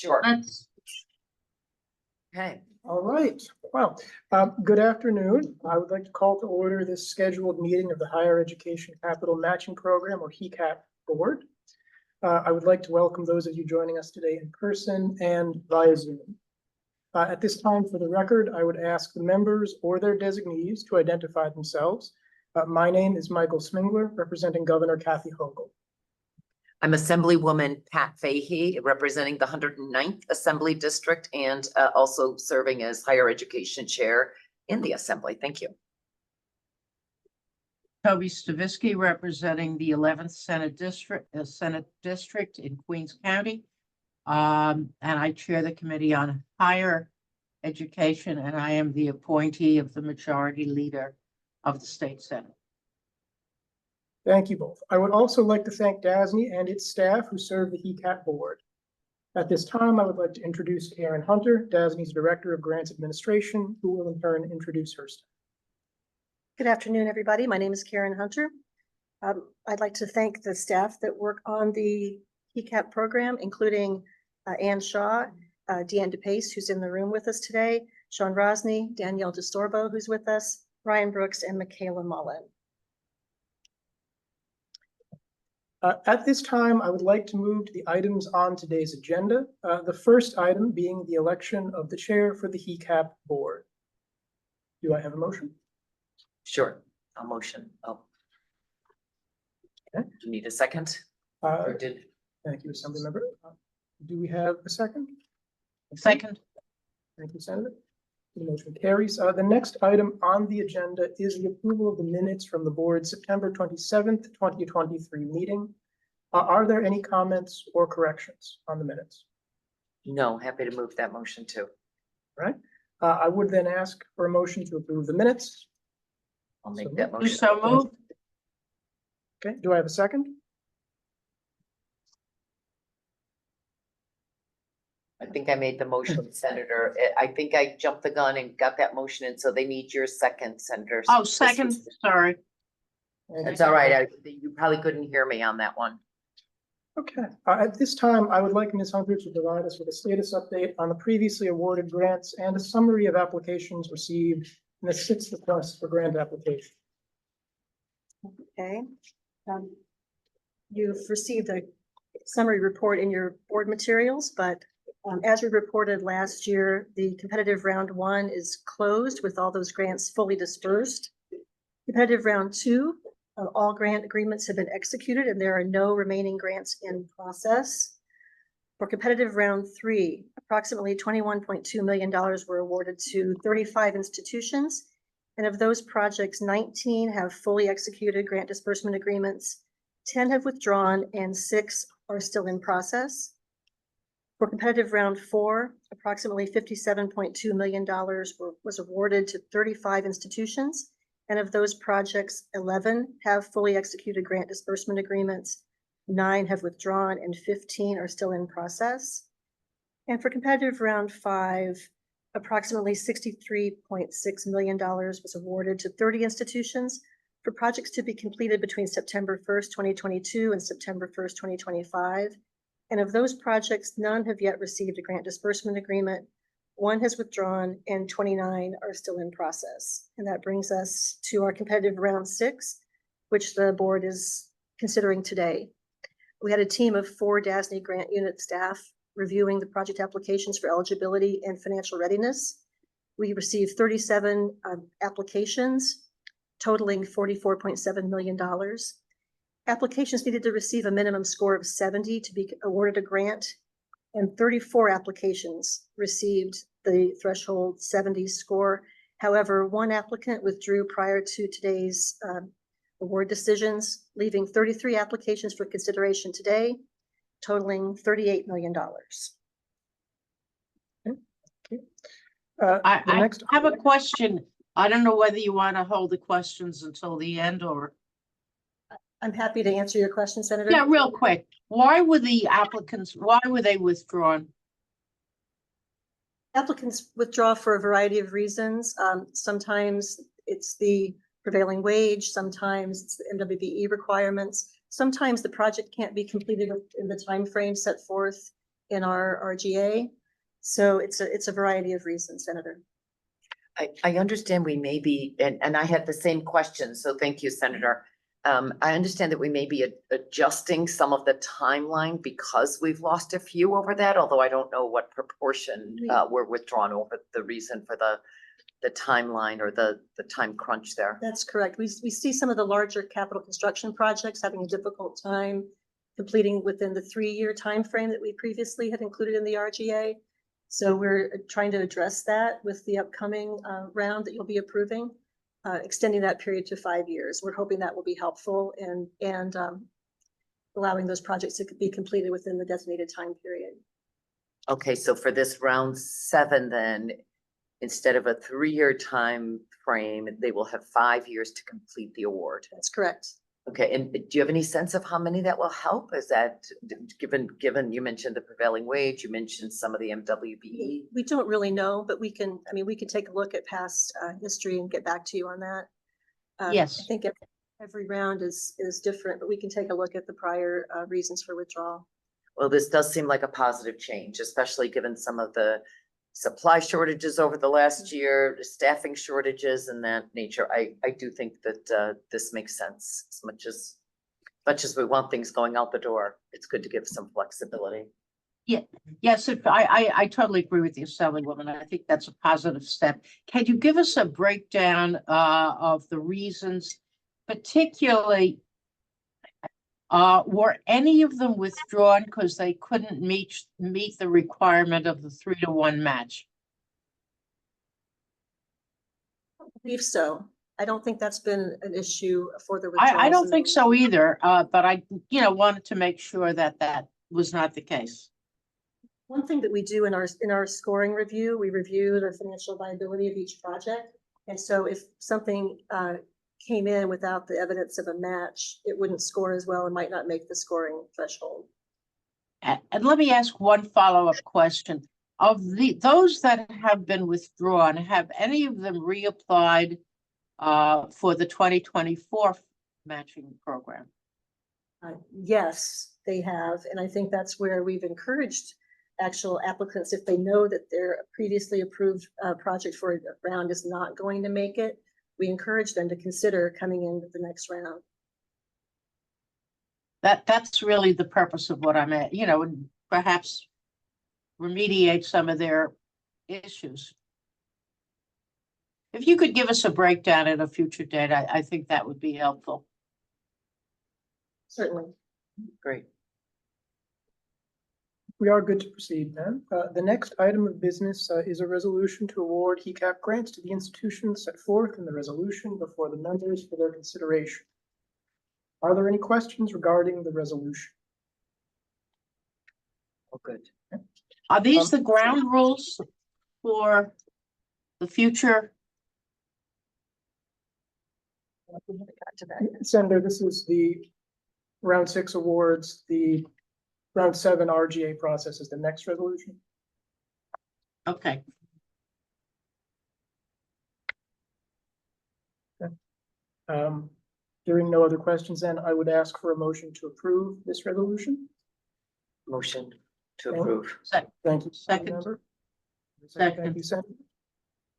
Sure. Let's, Okay. All right. Well, good afternoon. I would like to call to order this scheduled meeting of the Higher Education Capital Matching Program, or HECap Board. I would like to welcome those of you joining us today in person and via Zoom. At this time, for the record, I would ask the members or their designees to identify themselves. My name is Michael Smingler, representing Governor Kathy Hochul. I'm Assemblywoman Pat Fahey, representing the 109th Assembly District and also serving as Higher Education Chair in the Assembly. Thank you. Toby Stavisky, representing the 11th Senate District in Queens County. And I chair the Committee on Higher Education, and I am the appointee of the Majority Leader of the State Senate. Thank you both. I would also like to thank DASNY and its staff who serve the HECap Board. At this time, I would like to introduce Karen Hunter, DASNY's Director of Grants Administration, who will in turn introduce her staff. Good afternoon, everybody. My name is Karen Hunter. I'd like to thank the staff that work on the HECap program, including Ann Shaw, Deanne DePace, who's in the room with us today, Sean Rosny, Danielle DeStorbo, who's with us, Ryan Brooks, and Michaela Mullen. At this time, I would like to move to the items on today's agenda. The first item being the election of the chair for the HECap Board. Do I have a motion? Sure. I'll motion. Oh. Okay. Do you need a second? Or did? Thank you, Assemblymember. Do we have a second? Second. Thank you, Senator. The motion carries. The next item on the agenda is the approval of the minutes from the board's September 27th, 2023 meeting. Are there any comments or corrections on the minutes? No, happy to move that motion too. All right. I would then ask for a motion to approve the minutes. I'll make that motion. So moved. Okay, do I have a second? I think I made the motion, Senator. I think I jumped the gun and got that motion, and so they need your second, Senator. Oh, second, sorry. That's all right. You probably couldn't hear me on that one. Okay. At this time, I would like Ms. Hunter to provide us with a status update on the previously awarded grants and a summary of applications received in the 6th request for grant application. Okay. You've received a summary report in your board materials, but as we reported last year, the competitive round 1 is closed with all those grants fully dispersed. Competitive round 2, all grant agreements have been executed and there are no remaining grants in process. For competitive round 3, approximately $21.2 million were awarded to 35 institutions. And of those projects, 19 have fully executed grant disbursement agreements, 10 have withdrawn, and 6 are still in process. For competitive round 4, approximately $57.2 million was awarded to 35 institutions. And of those projects, 11 have fully executed grant disbursement agreements, 9 have withdrawn, and 15 are still in process. And for competitive round 5, approximately $63.6 million was awarded to 30 institutions for projects to be completed between September 1st, 2022 and September 1st, 2025. And of those projects, none have yet received a grant disbursement agreement, 1 has withdrawn, and 29 are still in process. And that brings us to our competitive round 6, which the board is considering today. We had a team of 4 DASNY grant unit staff reviewing the project applications for eligibility and financial readiness. We received 37 applications totaling $44.7 million. Applications needed to receive a minimum score of 70 to be awarded a grant, and 34 applications received the threshold 70 score. However, 1 applicant withdrew prior to today's award decisions, leaving 33 applications for consideration today, totaling $38 million. Okay. I have a question. I don't know whether you want to hold the questions until the end or. I'm happy to answer your question, Senator. Yeah, real quick. Why were the applicants, why were they withdrawn? Applicants withdraw for a variety of reasons. Sometimes it's the prevailing wage, sometimes it's the MWBE requirements, sometimes the project can't be completed in the time frame set forth in our RGA. So it's a variety of reasons, Senator. I understand we may be, and I had the same question, so thank you, Senator. I understand that we may be adjusting some of the timeline because we've lost a few over that, although I don't know what proportion were withdrawn over the reason for the timeline or the time crunch there. That's correct. We see some of the larger capital construction projects having a difficult time completing within the 3-year time frame that we previously had included in the RGA. So we're trying to address that with the upcoming round that you'll be approving, extending that period to 5 years. We're hoping that will be helpful and allowing those projects to be completed within the designated time period. Okay, so for this round 7, then, instead of a 3-year time frame, they will have 5 years to complete the award. That's correct. Okay, and do you have any sense of how many that will help? Is that given you mentioned the prevailing wage, you mentioned some of the MWBE? We don't really know, but we can take a look at past history and get back to you on that. Yes. I think every round is different, but we can take a look at the prior reasons for withdrawal. Well, this does seem like a positive change, especially given some of the supply shortages over the last year, staffing shortages and that nature. I do think that this makes sense. As much as we want things going out the door, it's good to give some flexibility. Yes, I totally agree with the Assemblywoman. I think that's a positive step. Can you give us a breakdown of the reasons, particularly were any of them withdrawn because they couldn't meet the requirement of the 3-to-1 match? I believe so. I don't think that's been an issue for the withdrawals. I don't think so either, but I wanted to make sure that that was not the case. One thing that we do in our scoring review, we review the financial viability of each project. And so if something came in without the evidence of a match, it wouldn't score as well and might not make the scoring threshold. And let me ask one follow-up question. Of those that have been withdrawn, have any of them reapplied for the 2024 matching program? Yes, they have. And I think that's where we've encouraged actual applicants, if they know that their previously approved project for a round is not going to make it, we encourage them to consider coming in with the next round. That's really the purpose of what I'm at, and perhaps remediate some of their issues. If you could give us a breakdown at a future date, I think that would be helpful. Certainly. Great. We are good to proceed then. The next item of business is a resolution to award HECap grants to the institutions set forth in the resolution before the members for their consideration. Are there any questions regarding the resolution? Oh, good. Are these the ground rules for the future? Senator, this is the round 6 awards. The round 7 RGA process is the next resolution. Okay. Hearing no other questions, then I would ask for a motion to approve this resolution. Motion to approve. Thank you. Second. Member. Second. Thank you, Senator.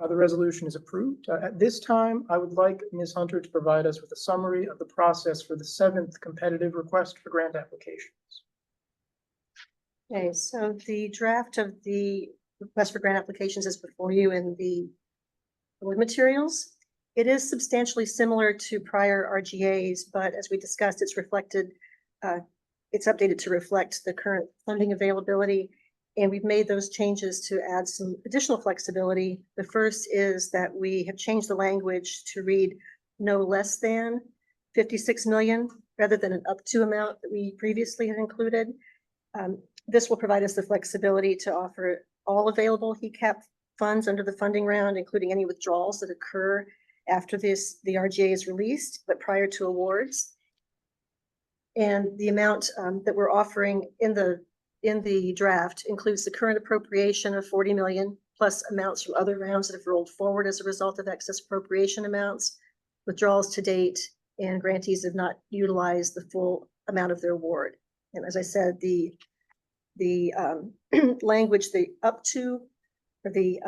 The resolution is approved. At this time, I would like Ms. Hunter to provide us with a summary of the process for the 7th competitive request for grant applications. Okay, so the draft of the request for grant applications is before you in the board materials. It is substantially similar to prior RGAs, but as we discussed, it's updated to reflect the current funding availability. And we've made those changes to add some additional flexibility. The first is that we have changed the language to read no less than 56 million rather than an up to amount that we previously had included. This will provide us the flexibility to offer all available HECap funds under the funding round, including any withdrawals that occur after the RGA is released, but prior to awards. And the amount that we're offering in the draft includes the current appropriation of 40 million plus amounts from other rounds that have rolled forward as a result of excess appropriation amounts, withdrawals to date, and grantees have not utilized the full amount of their award. And as I said, the the language, the up to, or the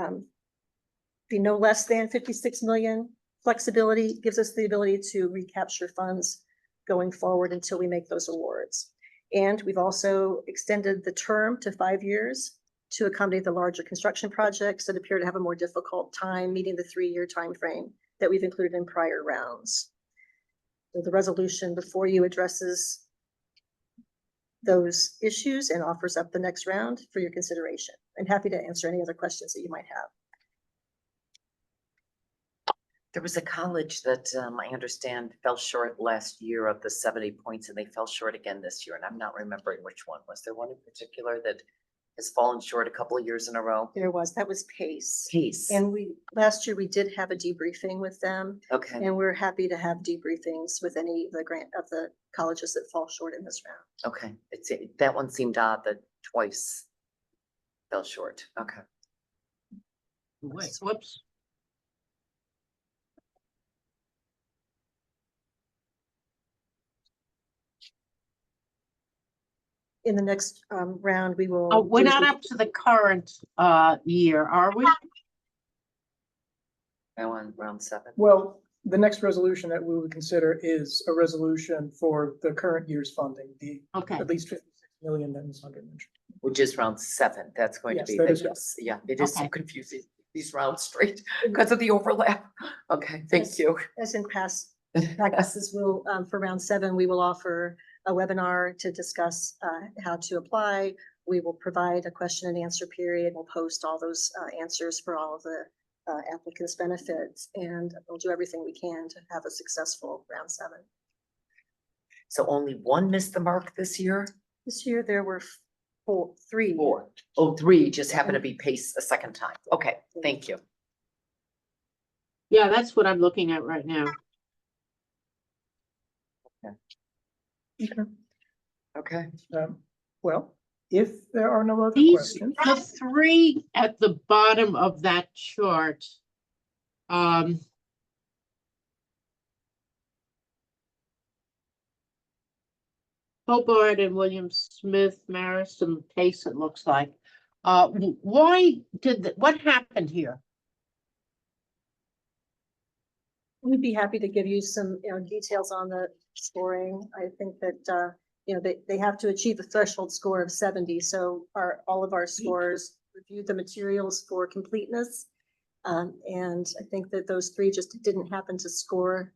no less than 56 million flexibility gives us the ability to recapture funds going forward until we make those awards. And we've also extended the term to 5 years to accommodate the larger construction projects that appear to have a more difficult time meeting the 3-year timeframe that we've included in prior rounds. So the resolution before you addresses those issues and offers up the next round for your consideration. I'm happy to answer any other questions that you might have. There was a college that I understand fell short last year of the 70 points and they fell short again this year. And I'm not remembering which one. Was there one in particular that has fallen short a couple of years in a row? That was PACE. Peace. And last year we did have a debriefing with them, Okay, and we're happy to have debriefings with any of the colleges that fall short in this round. okay. That one seemed odd that twice fell short. Okay. Wait, whoops. In the next round, we will. Oh, we're not up to the current year, are we? Now on round 7. Well, the next resolution that we would consider is a resolution for the current year's funding, the Okay, at least 56 million that Ms. Hunter mentioned. Which is round 7. That's going to Yes, be that the, is correct. yes, yeah, it is so Okay. confusing, these rounds straight because of the overlap. Okay, thank Yes. you. As in past practices, we'll, for round 7, we will offer a webinar to discuss how to apply. We will provide a question and answer period. We'll post all those answers for all of the applicants' benefits, and we'll do everything we can to have a successful round 7. So only one missed the mark this year? This year, there were 3. 4. Oh, 3 just happened to be paced a second time. Okay, thank you. yeah, that's what I'm looking at right now. Okay. Okay, Well, if there are no other These, questions, the 3 at the bottom of that chart. Hobart and William Smith, Marist and Pace, it looks like. Why what happened here? We'd be happy to give you some, details on the scoring. I think that, they have to achieve a threshold score of 70. So all of our scores reviewed the materials for completeness. And I think that those 3 just didn't happen to score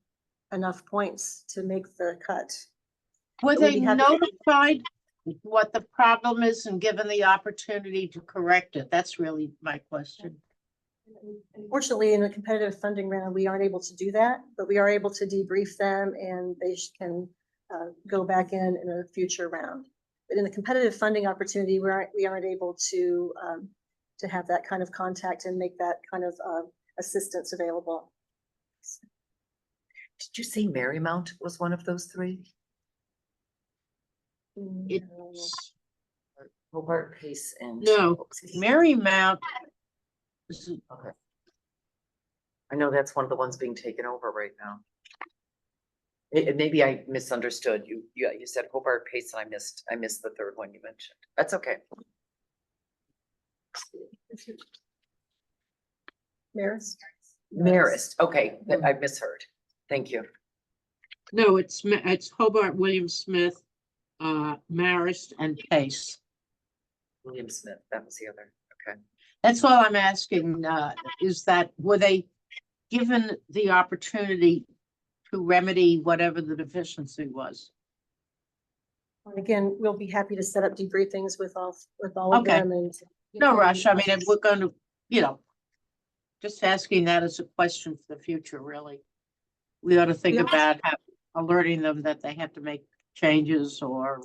enough points to make the cut. Were We'd they be happy to- notified what the problem is and given the opportunity to correct it? That's really my question. Unfortunately, in a competitive funding round, we aren't able to do that, but we are able to debrief them and they can go back in a future round. But in the competitive funding opportunity, we aren't able to have that kind of contact and make that kind of assistance available. did you say Marymount was one of those 3? It's, Hobart, Pace, and. no, Marymount. Okay. I know that's one of the ones being taken over right now. Maybe I misunderstood you. You said Hobart, Pace, and I missed the 3rd one you mentioned. That's okay. Marist, okay, I misheard. Thank you. No, it's Hobart, William Smith, Marist, and Pace. William Smith, that was the other, okay. That's all I'm asking, is that, were they given the opportunity to remedy whatever the deficiency was? Again, we'll be happy to set up debriefings with all of Okay. them and. No rush, I mean, if we're going to, just asking that as a question for the future, really. We ought to think Yeah. about alerting them that they have to make changes or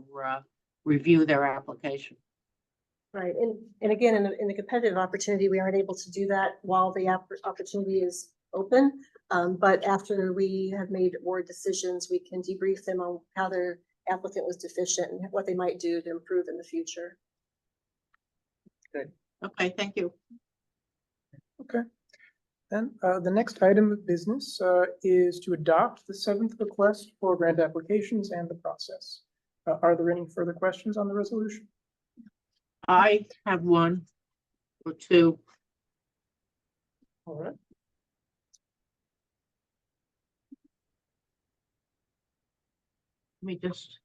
review their application. Right, and again, in the competitive opportunity, we aren't able to do that while the opportunity is open. But after we have made award decisions, we can debrief them on how their applicant was deficient and what they might do to improve in the future. Okay, thank you. okay. Then the next item of business is to adopt the 7th request for grant applications and the process. Are there any further questions on the resolution? I have one or two. All right. Let me just.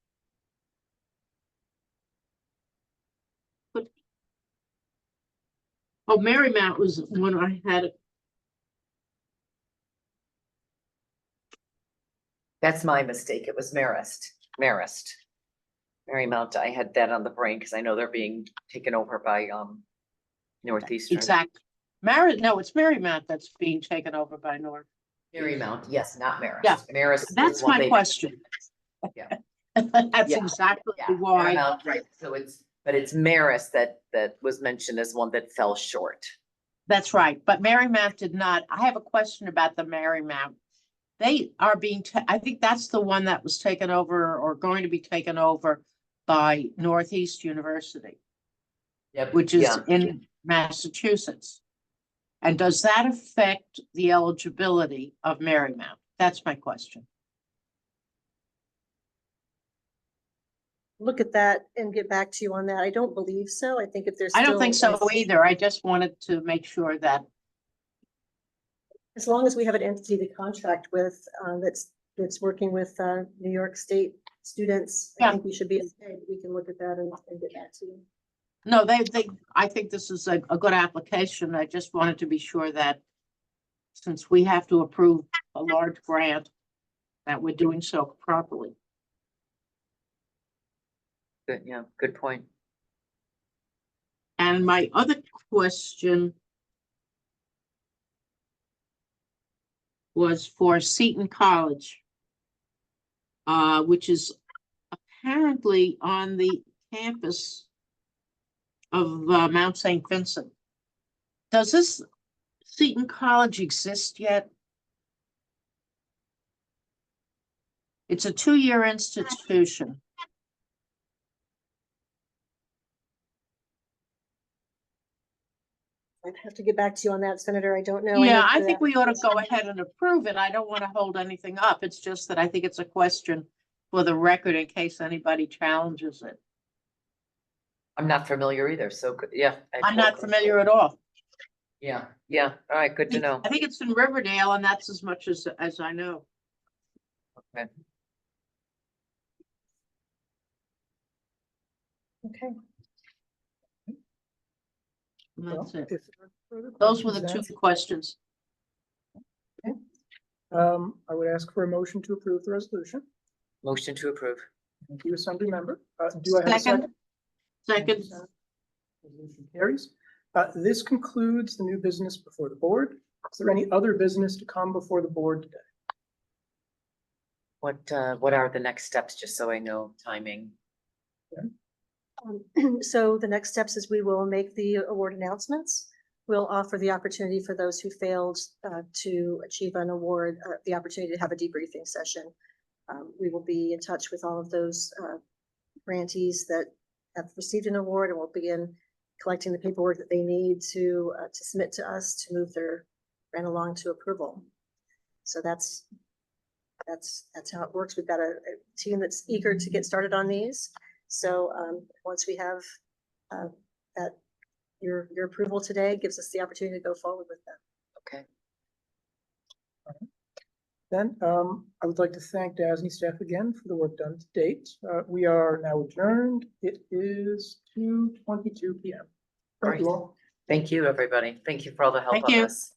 Oh, Marymount was one I had. That's my mistake. It was Marist. Marymount, I had that on the brain because I know they're being taken over by Northeastern. Exact. No, it's Marymount that's being taken over by North. Marymount, yes, not Marist. Yeah, Marist. That's is one my they- question. Yeah. That's Yeah. exactly Yeah, why. Marymount, right, so it's Marist that was mentioned as one that fell short. That's right, but Marymount did not. I have a question about the Marymount. They are being, I think that's the one that was taken over or going to be taken over by Northeast University, Yep. which is Yeah. in Massachusetts. And does that affect the eligibility of Marymount? That's my question. Look at that and get back to you on that. I don't believe so. I think if there's I don't think still- so either. I just wanted to make sure that, As long as we have an entity to contract with, that's working with, New York State students, I Yeah. think we should be, okay. We can look at that and get back to you. no, I think this is a good application. I just wanted to be sure that since we have to approve a large grant, that we're doing so properly. Good, yeah, good point. And my other question was for Seton College, which is apparently on the campus of Mount St. Vincent. Does this Seton College exist yet? It's a two-year institution. I'd have to get back to you on that, Senator. I don't know. Yeah, know I that- think we ought to go ahead and approve it. I don't want to hold anything up. It's just that I think it's a question for the record in case anybody challenges it. I'm not familiar either, so, yeah. I'm not familiar at all. Yeah, yeah, all right, good to know. I think it's in Riverdale, and that's as much as I know. Okay. Okay. And Well, that's it. if there are further Those were the questions two questions. I would ask for a motion to approve the resolution. Motion to approve. Thank you, Assembly Member. Do I have a second? Second, Resolution carries. This concludes the new business before the board. Is there any other business to come before the board today? What are the next steps, just so I know timing? So the next steps is we will make the award announcements. We'll offer the opportunity for those who failed to achieve an award, the opportunity to have a debriefing session. We will be in touch with all of those grantees that have received an award, and we'll begin collecting the paperwork that they need to submit to us to move their grant along to approval. So that's how it works. We've got a team that's eager to get started on these. So once we have that your approval today gives us the opportunity to go forward with that. Okay. Then I would like to thank DASNY staff again for the work done to date. We are now adjourned. It is 2:22 p.m. Thank you all. Thank you, everybody. Thank you for all the help Thank on you. this.